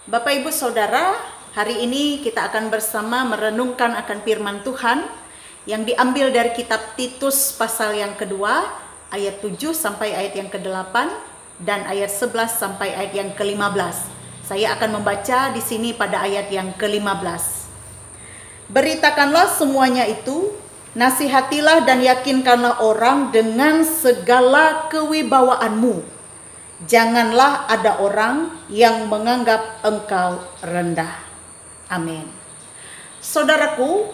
Bapak Ibu Saudara, hari ini kita akan bersama merenungkan akan firman Tuhan yang diambil dari kitab Titus pasal yang kedua, ayat 7 sampai ayat yang ke-8 dan ayat 11 sampai ayat yang ke-15. Saya akan membaca di sini pada ayat yang ke-15. Beritakanlah semuanya itu, nasihatilah dan yakinkanlah orang dengan segala kewibawaanmu. Janganlah ada orang yang menganggap engkau rendah. Amin. Saudaraku,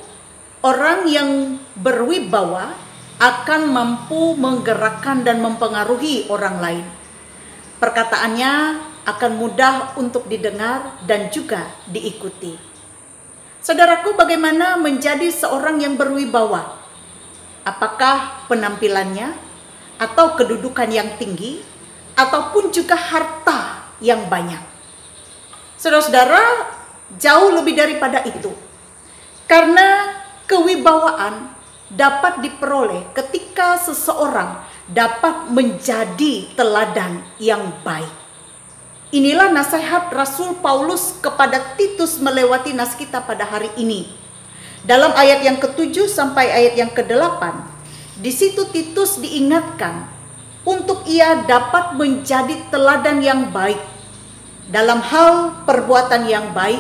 orang yang berwibawa akan mampu menggerakkan dan mempengaruhi orang lain. Perkataannya akan mudah untuk didengar dan juga diikuti. Saudaraku, bagaimana menjadi seorang yang berwibawa? Apakah penampilannya atau kedudukan yang tinggi? Ataupun juga harta yang banyak? Saudara-saudara, jauh lebih daripada itu. Karena kewibawaan dapat diperoleh ketika seseorang dapat menjadi teladan yang baik. Inilah nasihat Rasul Paulus kepada Titus melewati nas kita pada hari ini. Dalam ayat yang ke-7 sampai ayat yang ke-8, di situ Titus diingatkan untuk ia dapat menjadi teladan yang baik dalam hal perbuatan yang baik,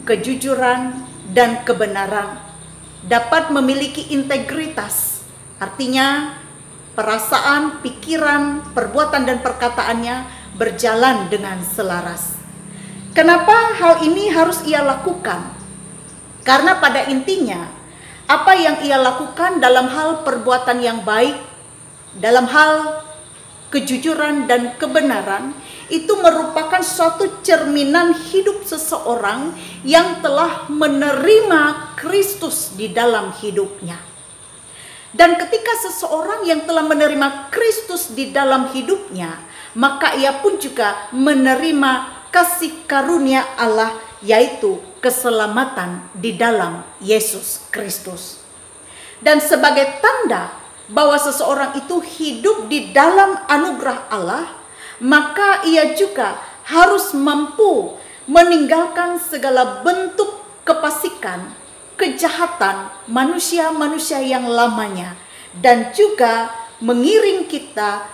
kejujuran, dan kebenaran. Dapat memiliki integritas, artinya perasaan, pikiran, perbuatan, dan perkataannya berjalan dengan selaras. Kenapa hal ini harus ia lakukan? Karena pada intinya, apa yang ia lakukan dalam hal perbuatan yang baik, dalam hal kejujuran dan kebenaran, itu merupakan suatu cerminan hidup seseorang yang telah menerima Kristus di dalam hidupnya. Dan ketika seseorang yang telah menerima Kristus di dalam hidupnya, maka ia pun juga menerima kasih karunia Allah, yaitu keselamatan di dalam Yesus Kristus. Dan sebagai tanda bahwa seseorang itu hidup di dalam anugerah Allah, maka ia juga harus mampu meninggalkan segala bentuk kefasikan, kejahatan manusia-manusia yang lamanya, dan juga mengiring kita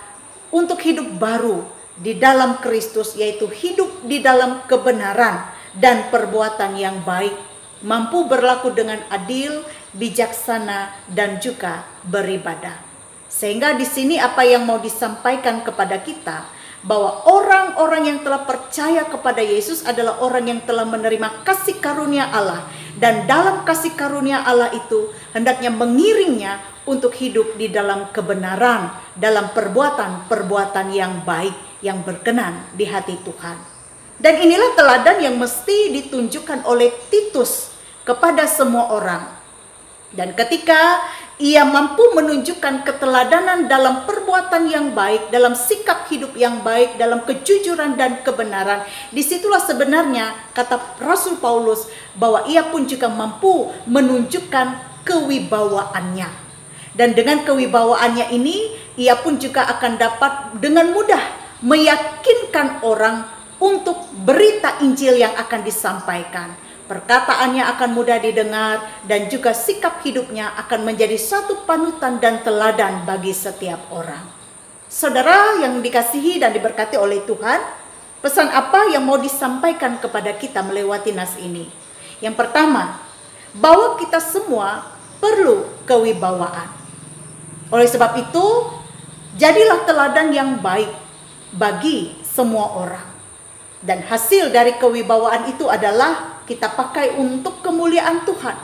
untuk hidup baru di dalam Kristus, yaitu hidup di dalam kebenaran dan perbuatan yang baik, mampu berlaku dengan adil, bijaksana, dan juga beribadah. Sehingga di sini apa yang mau disampaikan kepada kita, bahwa orang-orang yang telah percaya kepada Yesus adalah orang yang telah menerima kasih karunia Allah, dan dalam kasih karunia Allah itu hendaknya mengiringnya untuk hidup di dalam kebenaran, dalam perbuatan-perbuatan yang baik, yang berkenan di hati Tuhan. Dan inilah teladan yang mesti ditunjukkan oleh Titus kepada semua orang. Dan ketika ia mampu menunjukkan keteladanan dalam perbuatan yang baik, dalam sikap hidup yang baik, dalam kejujuran dan kebenaran, disitulah sebenarnya kata Rasul Paulus bahwa ia pun juga mampu menunjukkan kewibawaannya. Dan dengan kewibawaannya ini, ia pun juga akan dapat dengan mudah meyakinkan orang untuk berita Injil yang akan disampaikan. Perkataannya akan mudah didengar, dan juga sikap hidupnya akan menjadi suatu panutan dan teladan bagi setiap orang. Saudara yang dikasihi dan diberkati oleh Tuhan, pesan apa yang mau disampaikan kepada kita melewati nas ini? Yang pertama, bahwa kita semua perlu kewibawaan. Oleh sebab itu, jadilah teladan yang baik bagi semua orang. Dan hasil dari kewibawaan itu adalah kita pakai untuk kemuliaan Tuhan.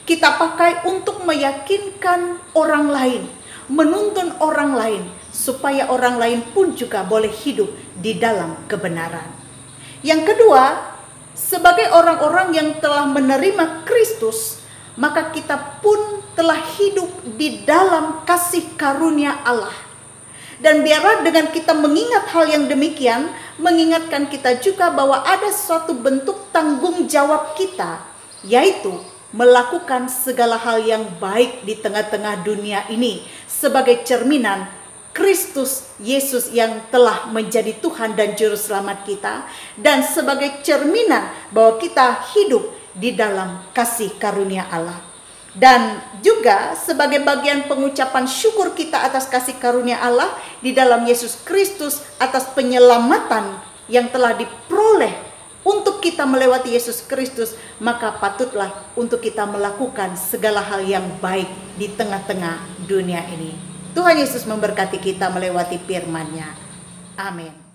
Kita pakai untuk meyakinkan orang lain, menuntun orang lain, supaya orang lain pun juga boleh hidup di dalam kebenaran. Yang kedua, sebagai orang-orang yang telah menerima Kristus, maka kita pun telah hidup di dalam kasih karunia Allah. Dan biarlah dengan kita mengingat hal yang demikian, mengingatkan kita juga bahwa ada suatu bentuk tanggung jawab kita, yaitu melakukan segala hal yang baik di tengah-tengah dunia ini sebagai cerminan Kristus Yesus yang telah menjadi Tuhan dan Juru Selamat kita, dan sebagai cerminan bahwa kita hidup di dalam kasih karunia Allah. Dan juga sebagai bagian pengucapan syukur kita atas kasih karunia Allah di dalam Yesus Kristus, atas penyelamatan yang telah diperoleh untuk kita melewati Yesus Kristus, maka patutlah untuk kita melakukan segala hal yang baik di tengah-tengah dunia ini. Tuhan Yesus memberkati kita melewati firman-Nya. Amin.